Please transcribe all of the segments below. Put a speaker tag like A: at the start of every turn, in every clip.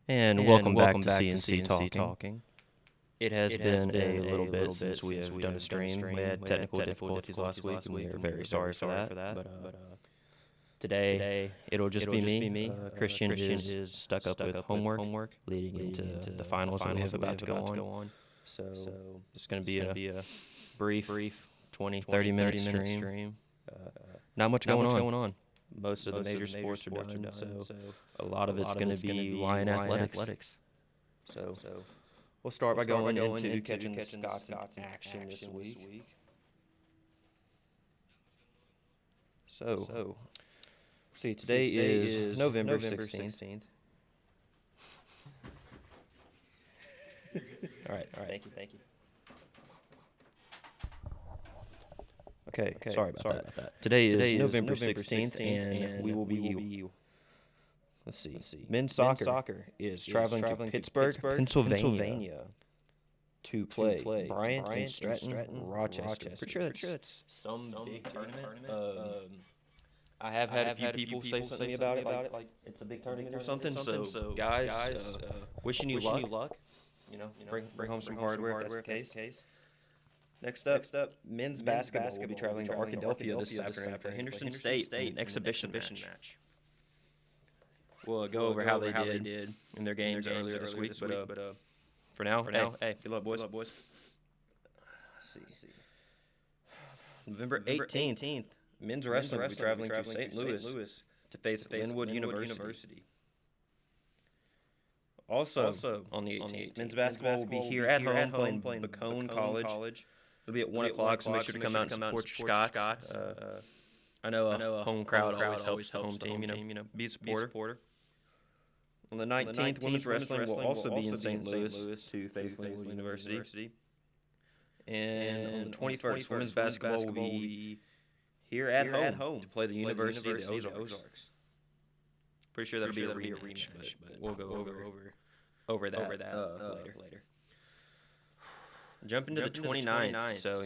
A: And welcome back to CNC Talking. It has been a little bit since we have done a stream. We had technical difficulties last week, and we are very sorry for that. But today, it'll just be me. Christian is stuck up with homework leading into the finals that we have about to go on. So it's going to be a brief 20, 30-minute stream. Not much going on. Most of the major sports are done, so a lot of it's going to be Lion athletics. So we'll start by going into catching Scots in action this week. So, see, today is November 16th. All right. Thank you. Okay, sorry about that. Today is November 16th, and we will be, let's see, men's soccer is traveling to Pittsburgh, Pennsylvania to play Bryant and Stratton, Rochester. Pretty sure that's some big tournament. I have had a few people say something about it, like it's a big tournament or something. So guys, wishing you luck. You know, bring home some hardware if that's the case. Next up, men's basketball will be traveling to Arkadelphia this afternoon for Henderson State in an exhibition match. We'll go over how they did in their games earlier this week, but for now, hey, good luck, boys. Let's see. November 18th, men's wrestling will be traveling to St. Louis to face Linwood University. Also, on the 18th, men's basketball will be here at home playing Bacone College. It'll be at 1 o'clock, so make sure to come out and support your Scots. I know a home crowd always helps the home team, be a supporter. On the 19th, women's wrestling will also be in St. Louis to face Linwood University. And on the 21st, women's basketball will be here at home to play the University of the Ozarks. Pretty sure that'll be a rematch, but we'll go over that later. Jump into the 29th. So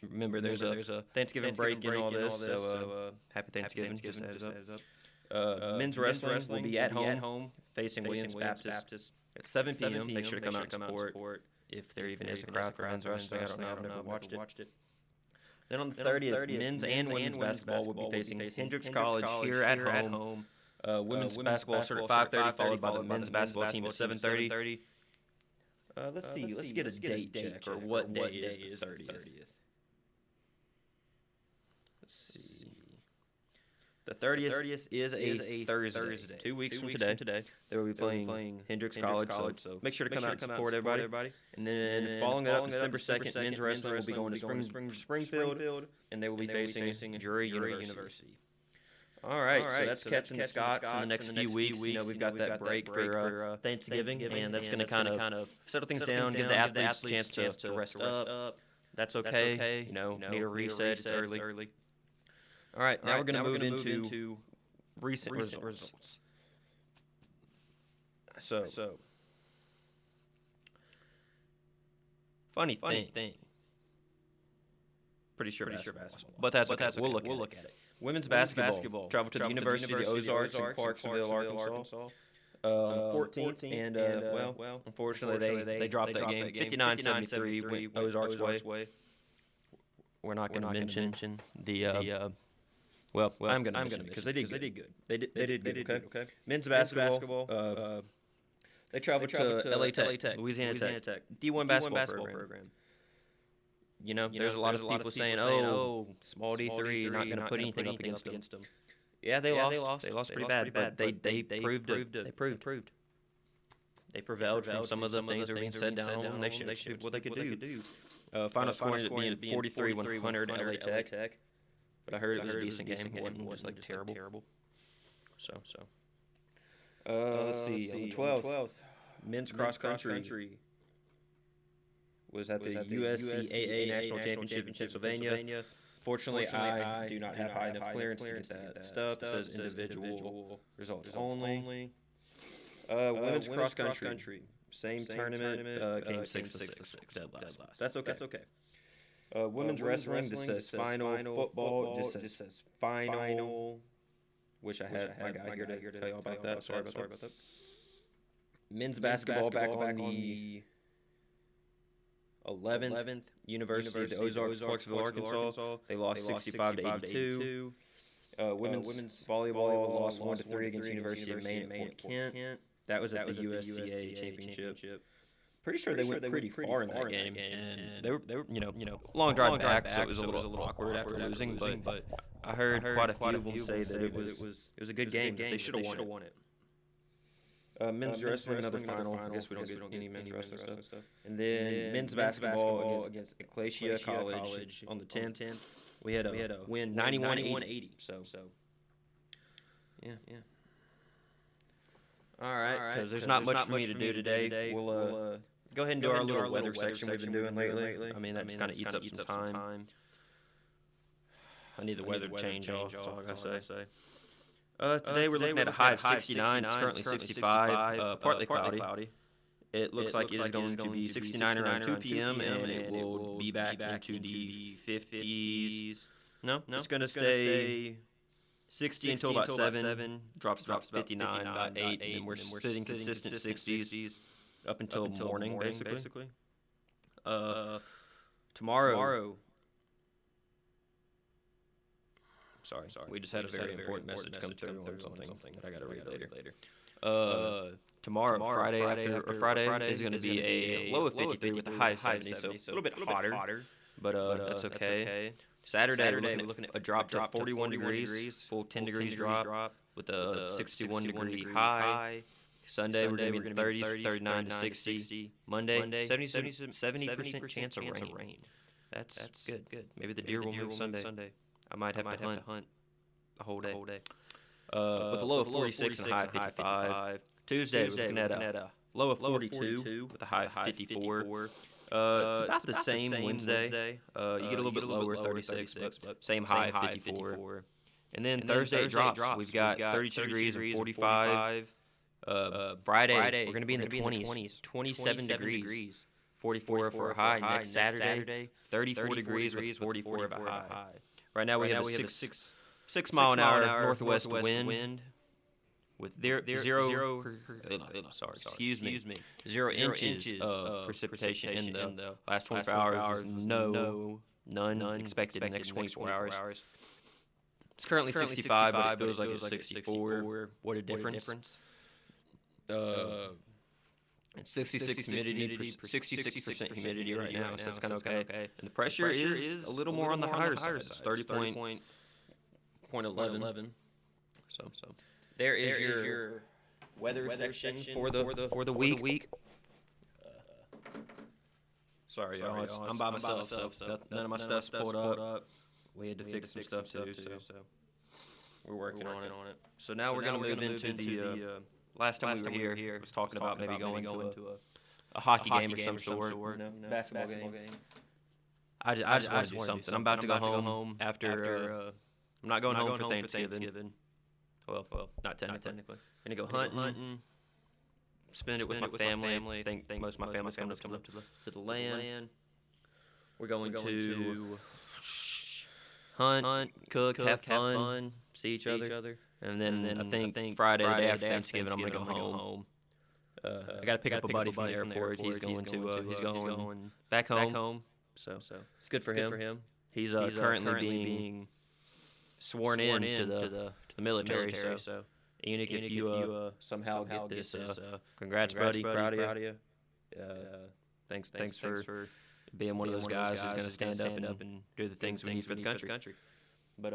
A: remember, there's a Thanksgiving break and all this. So happy Thanksgiving. Just a heads up. Men's wrestling will be at home facing Williams Baptist at 7 p.m. Make sure to come out and support if there even is a crowd for men's wrestling. I don't know. I've never watched it. Then on the 30th, men's and women's basketball will be facing Hendrix College here at home. Women's basketball starts at 5:30, followed by the men's basketball team at 7:30. Let's see. Let's get a date check, or what day is the 30th. Let's see. The 30th is a Thursday. 2 weeks from today. They will be playing Hendrix College, so make sure to come out and support everybody. And then following it up, December 2nd, men's wrestling will be going to Springfield, and they will be facing Drury University. All right, so that's catching the Scots in the next few weeks. We've got that break for Thanksgiving, and that's going to kind of settle things down, give the athletes a chance to rest up. That's okay. Need a reset. It's early. All right, now we're going to move into recent results. So, funny thing. Pretty sure basketball. But that's okay. We'll look at it. Women's basketball traveled to the University of the Ozarks in Clarksville, Arkansas. 14th, and unfortunately, they dropped that game 59-73 Ozarks way. We're not going to mention the. I'm going to mention it because they did good. They did good. Okay. Men's basketball. They traveled to LA Tech, Louisiana Tech, D1 basketball program. There's a lot of people saying, "Oh, small D3, you're not going to put anything up against them." Yeah, they lost. They lost pretty bad, but they proved it. They proved. They prevailed from some of the things that were being said down, and they showed what they could do. Final score ended up being 43-100 LA Tech, but I heard it was a decent game. It wasn't just like terrible. So. Let's see. On the 12th, men's cross country was at the USCAA National Championship in Pennsylvania. Fortunately, I do not have high enough clearance to get that stuff. It says individual results only. Women's cross country, same tournament, came 6-6, dead last. That's okay. Women's wrestling, this says final. Football, just says final. Wish I had my guy here to tell you all about that. Sorry about that. men's basketball back on the 11th. University of the Ozarks, Clarksville, Arkansas. They lost 65 to 82. Women's volleyball lost 1-3 against University of Maine at Fort Kent. That was at the USCA championship. Pretty sure they went pretty far in that game, and they were long drive back, so it was a little awkward after losing. But I heard quite a few of them say that it was a good game. They should have won it. Men's wrestling, another final. I guess we don't get any men's wrestling stuff. And then men's basketball against Ecclesia College on the 10th. We had a win 91-80. So yeah. All right, because there's not much for me to do today. We'll go ahead and do our little weather section we've been doing lately. I mean, that just kind of eats up some time. I need the weather to change, y'all. That's all I gotta say. Today we're looking at a high of 69. It's currently 65, partly cloudy. It looks like it is going to be 69 around 2 p.m. and it will be back into the 50s. No, it's going to stay 60 until about 7. Drops 59 about 8, and we're sitting consistent 60s up until morning, basically. Tomorrow. Sorry. We just had a very important message come through on something that I got to read later. Tomorrow, Friday is going to be a low of 53 with a high of 70, so a little bit hotter, but that's okay. Saturday, we're looking at a drop to 41 degrees, full 10 degrees drop with a 61 degree high. Sunday, we're going to be in 30s, 39 to 60. Monday, 70% chance of rain. That's good. Maybe the deer will move Sunday. I might have to hunt the whole day. With a low of 46 and a high of 55. Tuesday, we're looking at a low of 42 with a high of 54. It's about the same Wednesday. You get a little bit lower, 36, but same high of 54. And then Thursday drops. We've got 32 degrees and 45. Friday, we're going to be in the 20s, 27 degrees, 44 for a high. Next Saturday, 34 degrees with 44 of a high. Right now we have a 6 mile an hour northwest wind with 0 inches of precipitation in the last 24 hours. None expected in the next 24 hours. It's currently 65, but it feels like it's 64. What a difference. It's 66% humidity right now, so it's kind of okay. And the pressure is a little more on the higher side. It's 30.11. So there is your weather section for the week. Sorry, y'all. I'm by myself, so none of my stuff's pulled up. We had to fix some stuff too, so we're working on it. So now we're going to move into the last time we were here was talking about maybe going to a hockey game or some sort. No, basketball game. I just want to do something. I'm about to go home after. I'm not going home for Thanksgiving. Well, not technically. I'm going to go hunting, spend it with my family. I think most of my family's coming up to the land. We're going to hunt, cook, have fun, see each other. And then I think Friday, the day after Thanksgiving, I'm gonna go home. I gotta pick up a buddy from the airport. He's going back home. So it's good for him. He's currently being sworn in to the military. So Enoch, if you somehow get this, congrats, buddy. Proud of you. Thanks for being one of those guys who's gonna stand up and do the things we need for the country. But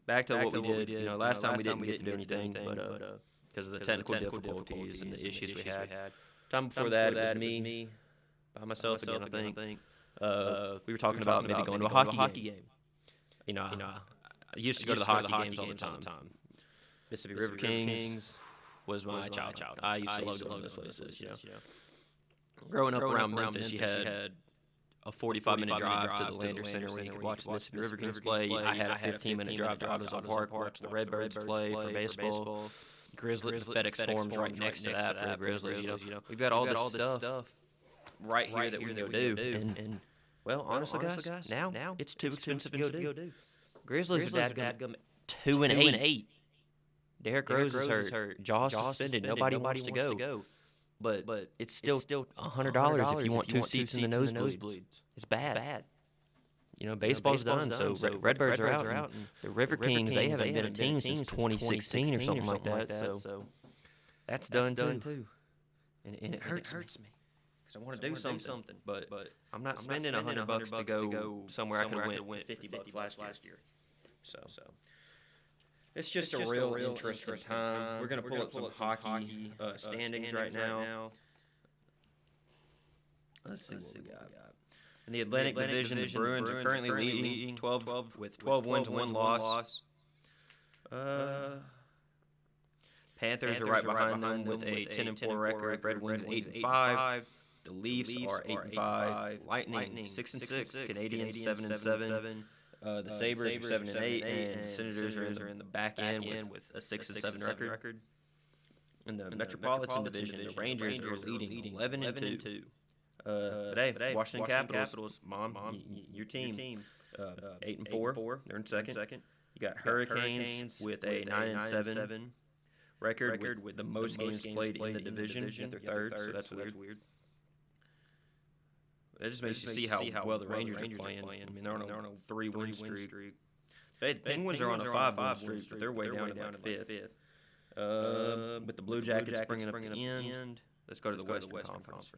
A: back to what we did. Last time we didn't get to do anything, but because of the technical difficulties and the issues we had. Time before that, it was me by myself again. I think we were talking about maybe going to a hockey game. I used to go to the hockey games all the time. Mississippi River Kings was my childhood. I used to love going to those places. Growing up around Memphis, you had a 45-minute drive to the Lander Center where you could watch the Mississippi River Kings play. I had a 15-minute drive to Autozone Park, watch the Redbirds play for baseball. Grizzlies, the FedEx Forum's right next to that for the Grizzlies. We've got all this stuff right here that we can go do. And well, honestly, guys, now it's too expensive to go do. Grizzlies have got 2-8. Derrick Rose is hurt. Jaws suspended. Nobody wants to go. but it's still $100 if you want two seats in the nosebleeds. It's bad. You know, baseball's done, so Redbirds are out. And the River Kings, they haven't been a team since 2016 or something like that. So that's done too. And it hurts me because I want to do something, but I'm not spending $100 to go somewhere I could have went $50 last year. So it's just a real interesting time. We're gonna pull up some hockey standings right now. Let's see what we got. In the Atlantic Division, the Bruins are currently leading 12 with 12 wins and 1 loss. Panthers are right behind them with a 10-4 record. Red Wings 8-5. The Leafs are 8-5. Lightning 6-6. Canadians 7-7. The Sabres are 7-8, and Senators are in the back end with a 6-7 record. In the Metropolitan Division, the Rangers are leading 11-2. But hey, Washington Capitals, Mom, your team, 8-4. They're in second. You got Hurricanes with a 9-7 record with the most games played in the division. They're third, so that's weird. It just makes you see how well the Rangers are playing. I mean, they're on a 3-win streak. Hey, the Penguins are on a 5-win streak, but they're way down to fifth. With the Blue Jackets bringing up the end, let's go to the Western Conference.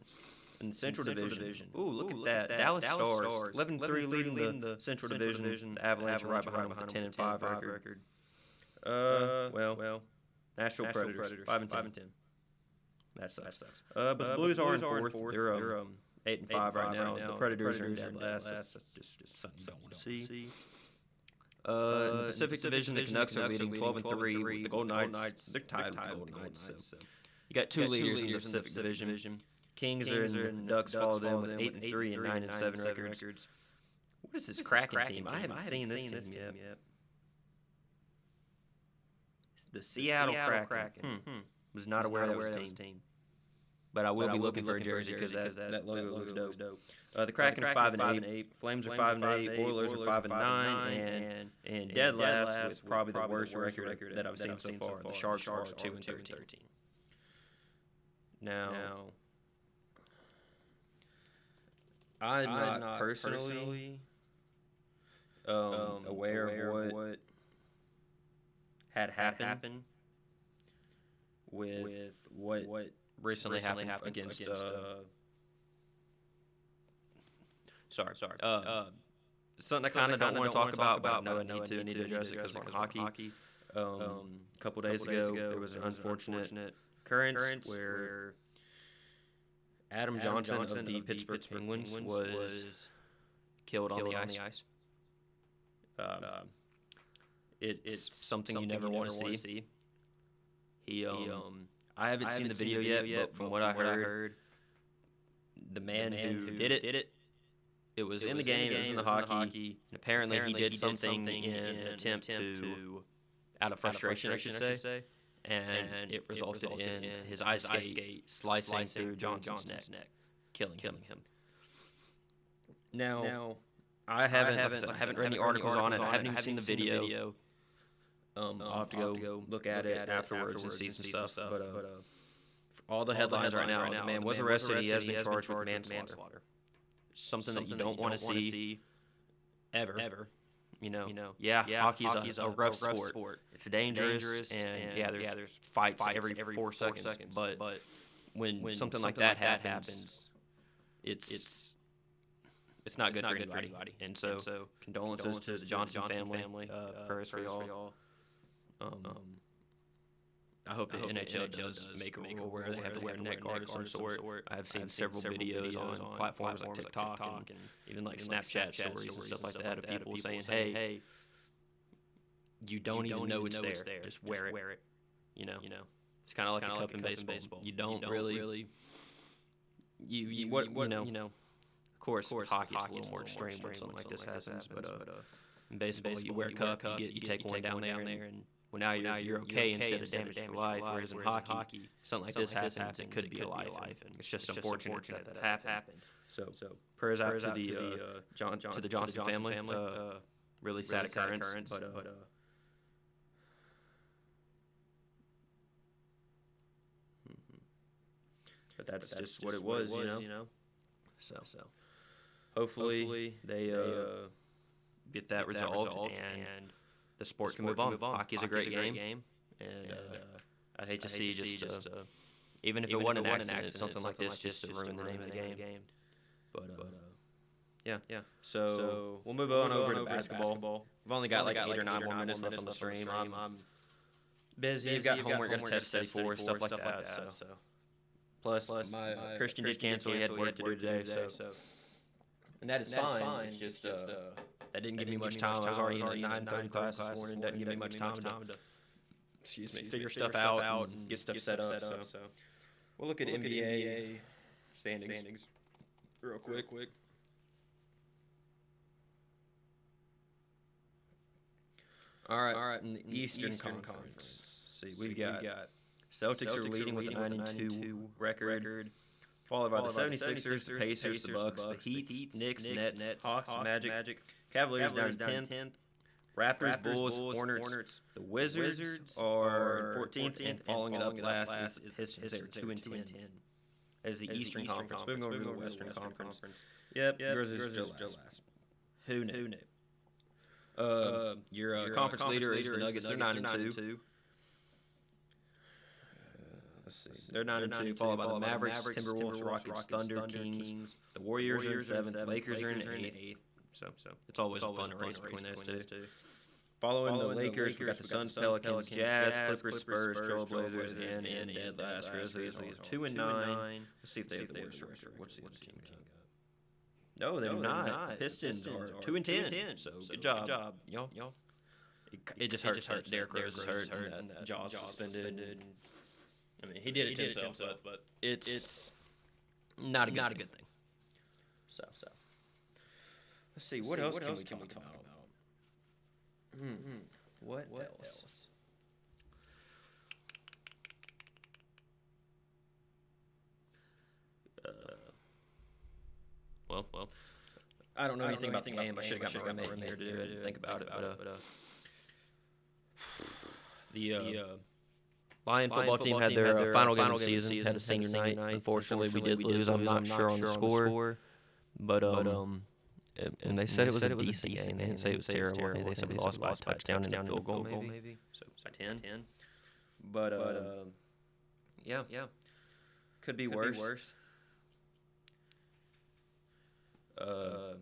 A: In the Central Division. Ooh, look at that. Dallas Stars, 11-3 leading the Central Division. The Avalanche are right behind them with a 10-5 record. Well, Nashville Predators, 5-10. That sucks. But the Blues are in fourth. They're 8-5 right now. The Predators are in dead last. That's just something you don't want to see. In the Pacific Division, the Canucks are leading 12-3 with the Golden Knights. They're tied with the Golden Knights. So you got two leaders in the Pacific Division. Kings are in the Ducks follow them with 8-3 and 9-7 records. What is this Kraken team? I haven't seen this team yet. The Seattle Kraken. Was not aware that was a team. But I will be looking for a jersey because that logo looks dope. The Kraken are 5-8. Flames are 5-8. Boilers are 5-9. And dead last with probably the worst record that I've seen so far. The Sharks are 2-13. Now, I'm not personally aware of what had happened with what recently happened against sorry. Something I kind of don't want to talk about, but I know I need to address it because of hockey. A couple days ago, there was an unfortunate occurrence where Adam Johnson of the Pittsburgh Penguins was killed on the ice. It's something you never want to see. I haven't seen the video yet, but from what I heard, the man who did it was in the game, it was in the hockey, and apparently he did something in an attempt to, out of frustration, I should say, and it resulted in his ice skate slicing through Johnson's neck, killing him. Now, I haven't read any articles on it. I haven't even seen the video. I'll have to go look at it afterwards and see some stuff. But all the headlines right now, the man was arrested. He has been charged with manslaughter. Something that you don't want to see ever. You know, hockey's a rough sport. It's dangerous, and there's fights every 4 seconds. But when something like that happens, it's not good for anybody. And so condolences to the Johnson family. Prayers for y'all. I hope the NHL does make a rule where they have to wear a neck guard of some sort. I've seen several videos on platforms like TikTok and even like Snapchat stories and stuff like that of people saying, hey, you don't even know it's there. Just wear it. You know, it's kind of like a cup in baseball. You don't really. Of course, hockey's a little more extreme when something like this happens, but in baseball, you wear a cup, you take one down there, and well, now you're okay instead of damage for life. Whereas in hockey, something like this happens, it could be a life, and it's just unfortunate that happened. So prayers out to the Johnson family. Really sad occurrence, but but that's just what it was, you know. So hopefully they get that resolved and the sport can move on. Hockey's a great game, and I'd hate to see just even if it wasn't an accident, something like this just to ruin the name of the game. But yeah. So we'll move on over to basketball. We've only got like 8 or 9 more minutes left on the stream. I'm busy. You've got homework, got a test study for, stuff like that. So plus my Christian did cancel. He had work to do today. So and that is fine. It's just that didn't give me much time. I was already in a 9:30 class this morning. Doesn't give me much time to figure stuff out and get stuff set up. So we'll look at NBA standings real quick. All right. In the Eastern Conference. See, we've got Celtics are leading with a 9-2 record, followed by the 76ers, the Pacers, the Bucks, the Heat, Knicks, Nets, Hawks, Magic, Cavaliers down in 10th, Raptors, Bulls, Hornets. The Wizards are in 14th, and following it up last is the Pistons. They're 2-10 as the Eastern Conference. Moving over to the Western Conference. Yep, yours is still last. Who knew? Your conference leader is the Nuggets. They're 9-2. Let's see. They're 9-2, followed by the Mavericks, Timberwolves, Rockets, Thunder, Kings. The Warriors are in 7th. Lakers are in 8th. So it's always a fun race between those two. Following the Lakers, we got the Suns, Pelicans, Jazz, Clippers, Spurs, Trailblazers, and in dead last Grizzlies. 2-9. Let's see if they have the worst record. What's the other team got? No, they do not. The Pistons are 2-10. So good job, y'all. It just hurts. Derrick Rose is hurt, and Jaw's suspended. I mean, he did it to himself, but it's not a good thing. So let's see. What else can we talk about? What else? Well, I don't know anything about the game. I should have got my roommate here to do it and think about it. But the Lion football team had their final game of the season, had a senior night. Unfortunately, we did lose. I'm not sure on the score, but and they said it was a decent game. They didn't say it was terrible. They said we lost by a touchdown and a field goal, maybe. So by 10. But yeah, could be worse. No.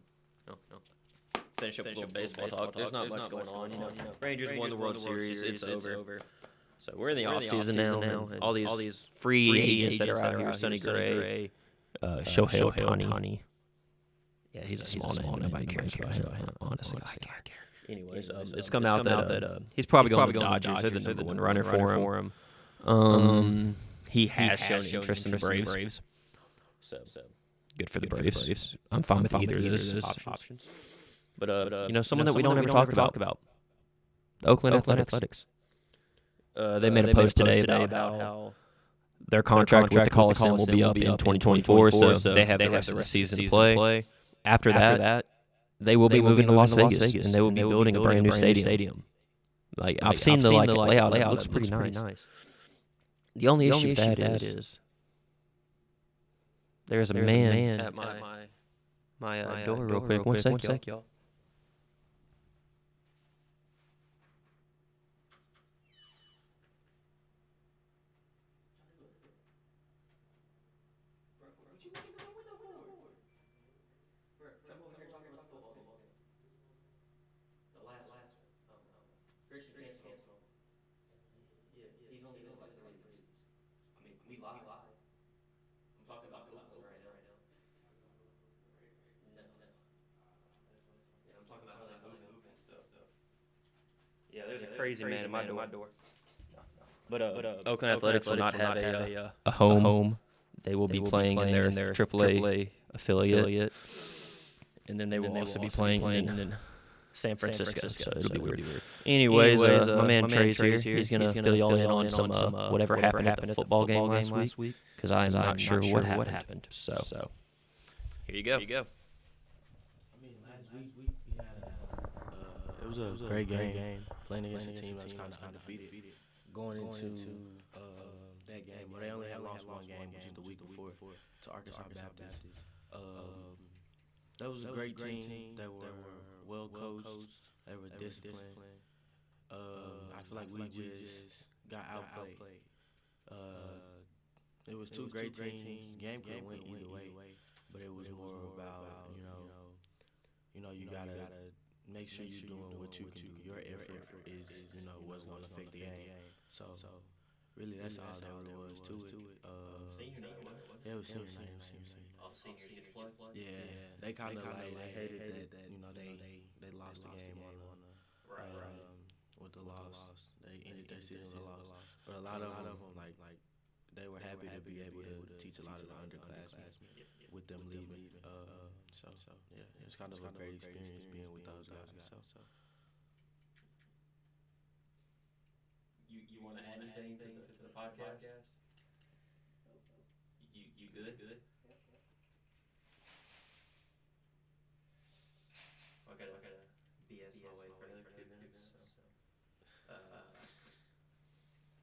A: Finish up a little baseball talk. There's not much going on. Rangers won the World Series. It's over. So we're in the off season now. All these free agents that are out here: Sonny Gray, Shohei Ohtani. Yeah, he's a small name. Nobody cares about him. Honestly, I care. Anyways, it's come out that he's probably going to the Dodgers. They're the number one runner for him. He has shown interest in the Braves. So good for the Braves. I'm fine with either of those options. But someone that we don't ever talk about, Oakland Athletics. They made a post today about how their contract with the Coliseum will be up in 2024, so they have the rest of the season to play. After that, they will be moving to Las Vegas, and they will be building a brand new stadium. Like I've seen the layout. It looks pretty nice. The only issue with that is there's a man at my door real quick. One sec, y'all. Yeah, there's a crazy man at my door. But Oakland Athletics will not have a home. They will be playing in their AAA affiliate, and then they will also be playing in San Francisco. So it'll be weird. Anyways, my man Trey's here. He's gonna fill y'all in on some whatever happened at the football game last week, because I'm not sure what happened. So here you go.
B: I mean, last week we had it was a great game playing against a team that was kind of undefeated. Going into that game. Well, they only had lost one game, which is the week before, to Arkansas Baptist. That was a great team. They were well coached. They were disciplined. I feel like we just got outplayed. It was two great teams. Game could went either way, but it was more about you gotta make sure you're doing what you can do. Your effort is what's going to affect the game. So really, that's all there really was to it.
C: Senior night,
B: Yeah, it was senior night.
C: all seniors get to play.
B: Yeah, they kind of like they hated that they lost the game on with the loss. They ended their season with a loss. But a lot of them like they were happy to be able to teach a lot of the underclassmen with them leaving. So yeah, it was kind of a great experience being with those guys. So.
C: You want to add anything to the podcast? You good? I gotta BS my way for another 2 minutes. So. I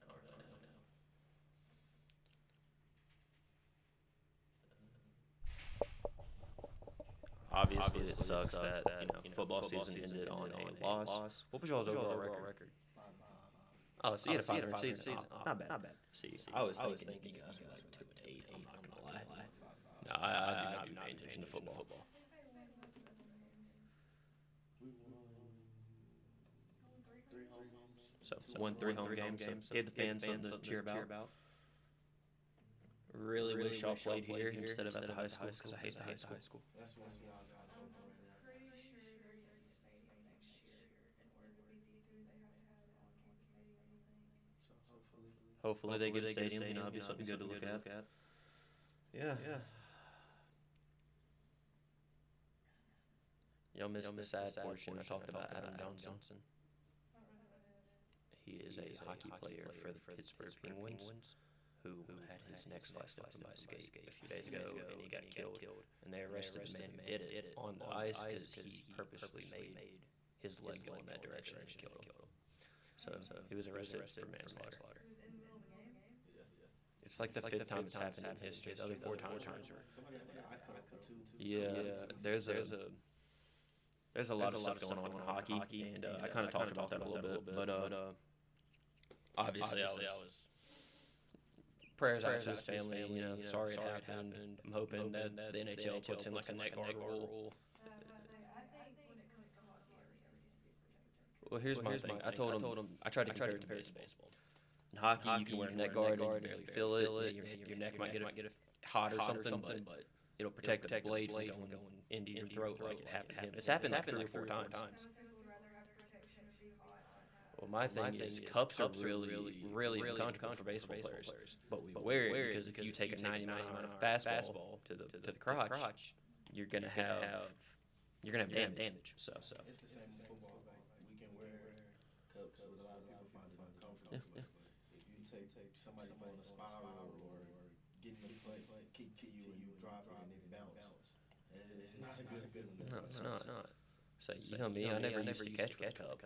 C: don't really know.
A: Obviously, it sucks that football season ended on a loss. What was y'all's overall record? Oh, so you had a 500 season. Oh, not bad. See. I was thinking you guys were like 2-8. I'm not gonna lie. No, I do not pay attention to football. So won 3 home games. So gave the fans something to cheer about. Really wish y'all played here instead of at the high school because I hate the high school.
B: That's one thing I got over right now.
D: Pretty sure Yankee Stadium next year, in order to be D3, they have to have it on campus stadium.
B: So
A: Hopefully they get a stadium. It'll be something good to look at. Yeah. Y'all missed the sad portion. I talked about Adam Johnson. He is a hockey player for the Pittsburgh Penguins who had his neck sliced open by a skate a few days ago, and he got killed. And they arrested the man who did it on the ice because he purposely made his leg go in that direction and killed him. So he was arrested for manslaughter. It's like the 5th time it's happened in history. The other 4 times were. Yeah, there's a lot of stuff going on in hockey, and I kind of talked about that a little bit. But obviously, I was prayers out to his family. Sorry it happened. I'm hoping that the NHL puts in like a neck guard rule. Well, here's my thing. I told him I tried to compare it to baseball. In hockey, you can wear a neck guard and you barely feel it. Your neck might get hot or something, but it'll protect the blade from going into your throat like it happened to him. It's happened like 3 or 4 times. Well, my thing is cups are really uncomfortable for baseball players, but we wear it because if you take a 99-mile fastball to the crotch, you're gonna have damage. So.
B: It's the same in football. Like we can wear cups, but a lot of people find it uncomfortable.
A: Yeah.
B: If you take somebody on a spiral or getting the play kick to you and you drop it and it bounce, it's not a good feeling.
A: No, it's not. So you know me, I never used to catch with a cup.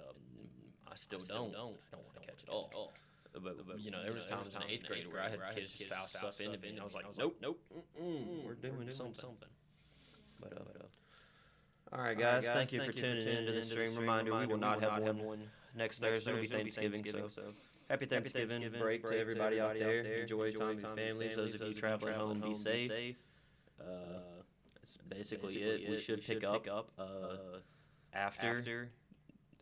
A: I still don't. I don't want to catch it all. But there was times in 8th grade where I had kids just foul stuff into me, and I was like, nope, we're doing something. But all right, guys, thank you for tuning in to this stream. Reminder: we will not have one next Thursday. It'll be Thanksgiving, so happy Thanksgiving break to everybody out there. Enjoy your time with your families. Those of you traveling home, be safe. That's basically it. We should pick up after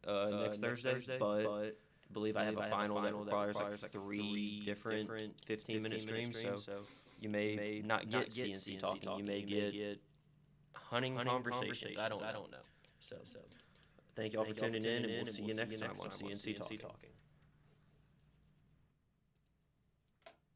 A: next Thursday, but I believe I have a final that requires like 3 different 15-minute streams, so you may not get CNC talking. You may get hunting conversations. I don't know. So thank you all for tuning in, and we'll see you next time on CNC Talking.